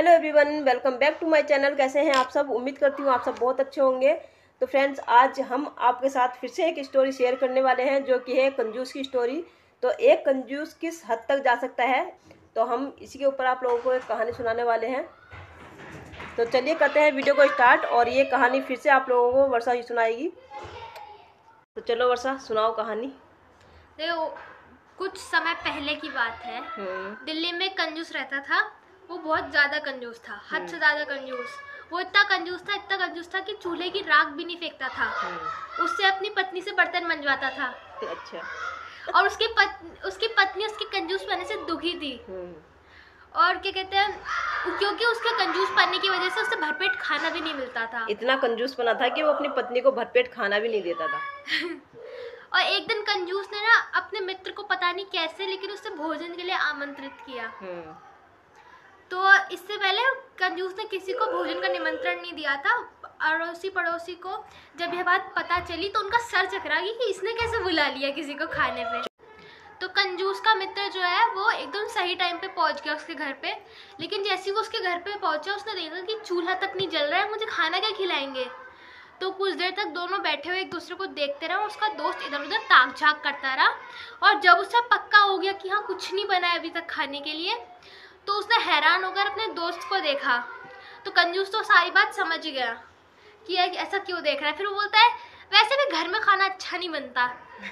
Hello everyone, welcome back to my channel. कैसे हैं आप सब? उम्मीद करती हूँ आप सब बहुत अच्छे होंगे। तो फ्रेंड्स, आज हम आपके साथ फिर से एक स्टोरी शेयर करने वाले हैं जो कि है कंजूस की स्टोरी। तो एक कंजूस किस हद तक जा सकता है, तो हम इसी के ऊपर आप लोगों को एक कहानी सुनाने वाले हैं। तो चलिए करते हैं वीडियो को स्टार्ट, और ये कहानी फिर से आप लोगों को वर्षा ही सुनाएगी। तो चलो वर्षा, सुनाओ कहानी। देखो, कुछ समय पहले की बात है। दिल्ली में कंजूस रहता था। वो बहुत ज्यादा कंजूस था, हद से ज्यादा कंजूस। वो इतना कंजूस था कि चूल्हे की राख भी नहीं फेंकता था। उससे अपनी पत्नी से बर्तन मंजवाता था। अच्छा। और उसकी पत्नी उसके कंजूस पने से दुखी थी। और क्या कहते हैं, क्योंकि उसके कंजूस पन्ने की वजह से उसे भरपेट खाना भी नहीं मिलता था। इतना कंजूस पना था कि वो अपनी पत्नी को भरपेट खाना भी नहीं देता था। और एक दिन कंजूस ने ना अपने मित्र को पता नहीं कैसे, लेकिन उससे भोजन के लिए आमंत्रित किया। तो इससे पहले कंजूस ने किसी को भोजन का निमंत्रण नहीं दिया था। अड़ोसी पड़ोसी को जब यह बात पता चली तो उनका सर चकरा गया कि इसने कैसे बुला लिया किसी को खाने पे। तो कंजूस का मित्र जो है वो एकदम सही टाइम पे पहुंच गया उसके घर पे। लेकिन जैसे वो उसके घर पे पहुंचा, उसने देखा कि चूल्हा तक नहीं जल रहा है, मुझे खाना क्या खिलाएंगे। तो कुछ देर तक दोनों बैठे हुए एक दूसरे को देखते रहे। उसका दोस्त इधर उधर ताक झाक करता रहा, और जब उसे पक्का हो गया कि हाँ कुछ नहीं बना है अभी तक खाने के लिए, तो उसने हैरान होकर अपने दोस्त को देखा। तो कंजूस तो सारी बात समझ गया कि ऐसा क्यों देख रहा है। फिर वो बोलता है, वैसे भी घर में खाना अच्छा नहीं बनता,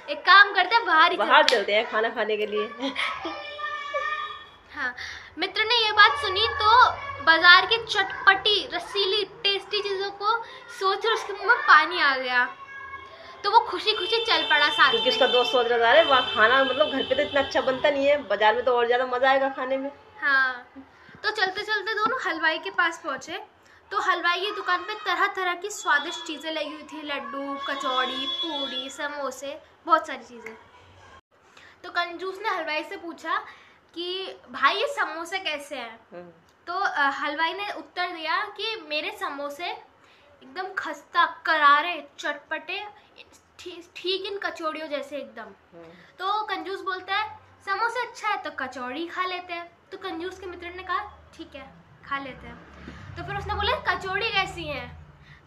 एक काम करते हैं बाहर चलते हैं खाना खाने के लिए। हाँ, मित्र ने ये बात सुनी तो बाजार की चटपटी रसीली टेस्टी चीजों को सोच उसके मुंह में पानी आ गया। तो वो खुशी खुशी चल पड़ा साथ में। क्योंकि उसका दोस्त सोच रहा था, अरे वाह, खाना मतलब घर पे तो इतना अच्छा बनता नहीं है, बाजार में तो और ज्यादा मजा आएगा खाने में। हाँ, तो चलते चलते दोनों हलवाई के पास पहुंचे। तो हलवाई की दुकान पे तरह तरह की स्वादिष्ट चीजें लगी हुई थी, लड्डू, कचौड़ी, पूड़ी, समोसे, बहुत सारी चीजें। तो कंजूस ने हलवाई से पूछा कि भाई ये समोसे कैसे हैं? तो हलवाई ने उत्तर दिया कि मेरे समोसे एकदम खस्ता, करारे, चटपटे, ठीक इन कचौड़ियों जैसे एकदम। तो कंजूस बोलता है, समोसे अच्छा है तो कचौड़ी खा लेते हैं। तो कंजूस के मित्र ने कहा ठीक है, खा लेते हैं। तो फिर उसने बोला कचौड़ी कैसी है?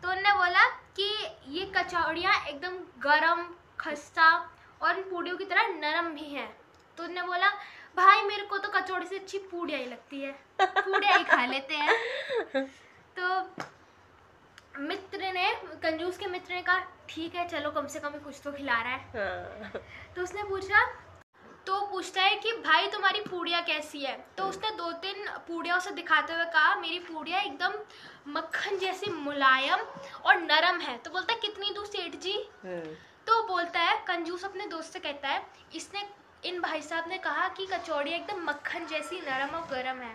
तो उन्होंने बोला कि ये कचौड़ियाँ एकदम गरम, खस्ता और पूड़ियों की तरह नरम भी हैं। तो उन्होंने बोला, भाई मेरे को तो कचौड़ी से अच्छी पूड़ियाँ ही लगती है, पूड़ियाँ ही खा लेते हैं। तो कंजूस के मित्र ने कहा ठीक है, चलो कम से कम कुछ तो खिला रहा है। तो उसने पूछता है कि भाई तुम्हारी पूड़ियाँ कैसी है? तो उसने 2-3 पूड़ियाँ उसे दिखाते हुए कहा, मेरी पूड़ियाँ एकदम मक्खन जैसी मुलायम और नरम है। तो बोलता है कितनी दूर सेठ जी? तो बोलता है, कंजूस अपने दोस्त से कहता है, इन भाई साहब ने कहा कि कचौड़ी एकदम मक्खन जैसी नरम और गर्म है,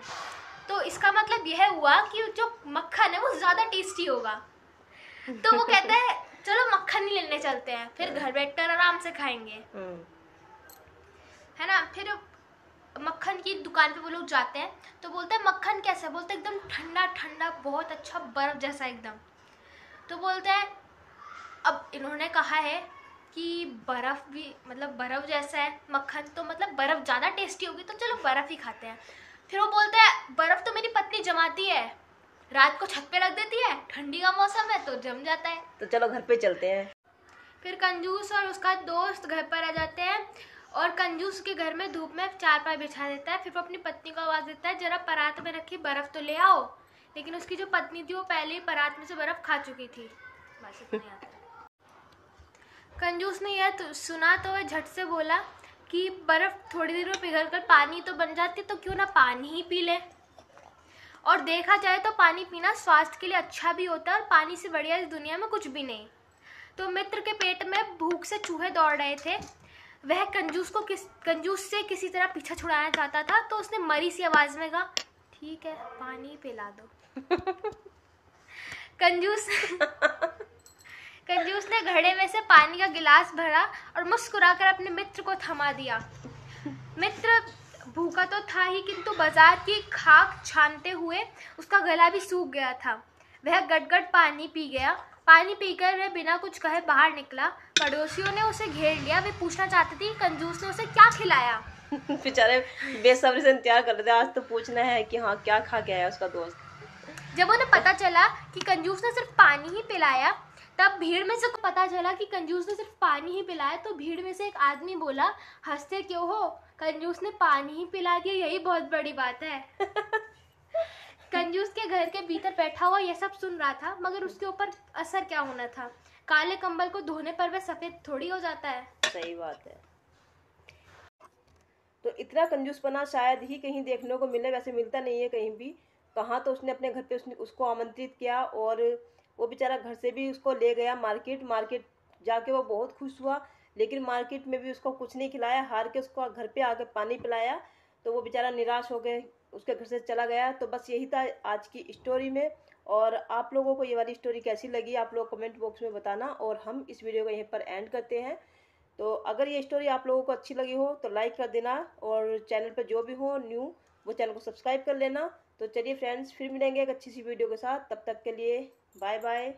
तो इसका मतलब यह हुआ कि जो मक्खन है वो ज्यादा टेस्टी होगा। तो वो कहता है चलो मक्खन ही लेने चलते हैं, फिर घर बैठकर आराम से खाएंगे, है ना। फिर मक्खन की दुकान पे वो लोग जाते हैं। तो बोलते हैं मक्खन कैसा? बोलते हैं एकदम ठंडा ठंडा, बहुत अच्छा, बर्फ जैसा एकदम। तो बोलते हैं अब इन्होंने कहा है कि बर्फ भी मतलब बर्फ जैसा है मक्खन, तो मतलब बर्फ ज़्यादा टेस्टी होगी, तो चलो बर्फ ही खाते हैं। फिर वो बोलते हैं बर्फ तो मेरी पत्नी जमाती है, रात को छत पे रख देती है, ठंडी का मौसम है तो जम जाता है, तो चलो घर पे चलते हैं। फिर कंजूस और उसका दोस्त घर पर आ जाते हैं, और कंजूस के घर में धूप में चारपाई बिछा देता है। फिर वो अपनी पत्नी को आवाज़ देता है, जरा परात में रखी बर्फ़ तो ले आओ। लेकिन उसकी जो पत्नी थी वो पहले ही परात में से बर्फ़ खा चुकी थी। बस इतना याद है। कंजूस ने यह सुना तो वह झट से बोला कि बर्फ़ थोड़ी देर में पिघल कर पानी तो बन जाती, तो क्यों ना पानी ही पी ले। और देखा जाए तो पानी पीना स्वास्थ्य के लिए अच्छा भी होता है, और पानी से बढ़िया इस दुनिया में कुछ भी नहीं। तो मित्र के पेट में भूख से चूहे दौड़ रहे थे। वह कंजूस से किसी तरह पीछा छुड़ाना चाहता था। तो उसने मरी सी आवाज में कहा, ठीक है पानी पिला दो। कंजूस ने घड़े में से पानी का गिलास भरा और मुस्कुराकर अपने मित्र को थमा दिया। मित्र भूखा तो था ही, किंतु बाजार की खाक छानते हुए उसका गला भी सूख गया था। वह गटगट पानी पी गया। पानी पीकर वह बिना कुछ कहे बाहर निकला। पड़ोसियों ने उसे घेर लिया। वे पूछना चाहती थी कंजूस ने उसे क्या खिलाया। बेचारे बेसब्री से इंतजार कर रहे थे, आज तो पूछना है कि हाँ क्या खा के आया उसका दोस्त। जब उन्हें पता चला कि कंजूस ने सिर्फ पानी ही पिलाया, तब भीड़ में से पता चला कि कंजूस ने सिर्फ पानी ही पिलाया, तो भीड़ में से एक आदमी बोला, हंसते क्यों हो, कंजूस ने पानी ही पिला दिया, यही बहुत बड़ी बात है। कंजूस के घर के भीतर बैठा हुआ यह सब सुन रहा था, मगर उसके ऊपर असर क्या होना था। काले कंबल को धोने पर वह सफेद थोड़ी हो जाता है। सही बात है। तो इतना कंजूसपना शायद ही कहीं देखने को मिले, वैसे मिलता नहीं है कहीं भी। कहाँ तो उसने अपने घर पे उसको आमंत्रित किया और वो बेचारा घर से भी उसको ले गया मार्केट जाके वो बहुत खुश हुआ, लेकिन मार्केट में भी उसको कुछ नहीं खिलाया, हार के उसको घर पे आके पानी पिलाया, तो वो बेचारा निराश हो गए, उसके घर से चला गया। तो बस यही था आज की स्टोरी में। और आप लोगों को ये वाली स्टोरी कैसी लगी आप लोग कमेंट बॉक्स में बताना, और हम इस वीडियो को यहीं पर एंड करते हैं। तो अगर ये स्टोरी आप लोगों को अच्छी लगी हो तो लाइक कर देना, और चैनल पर जो भी हो न्यू वो चैनल को सब्सक्राइब कर लेना। तो चलिए फ्रेंड्स, फिर मिलेंगे एक अच्छी सी वीडियो के साथ, तब तक के लिए बाय बाय।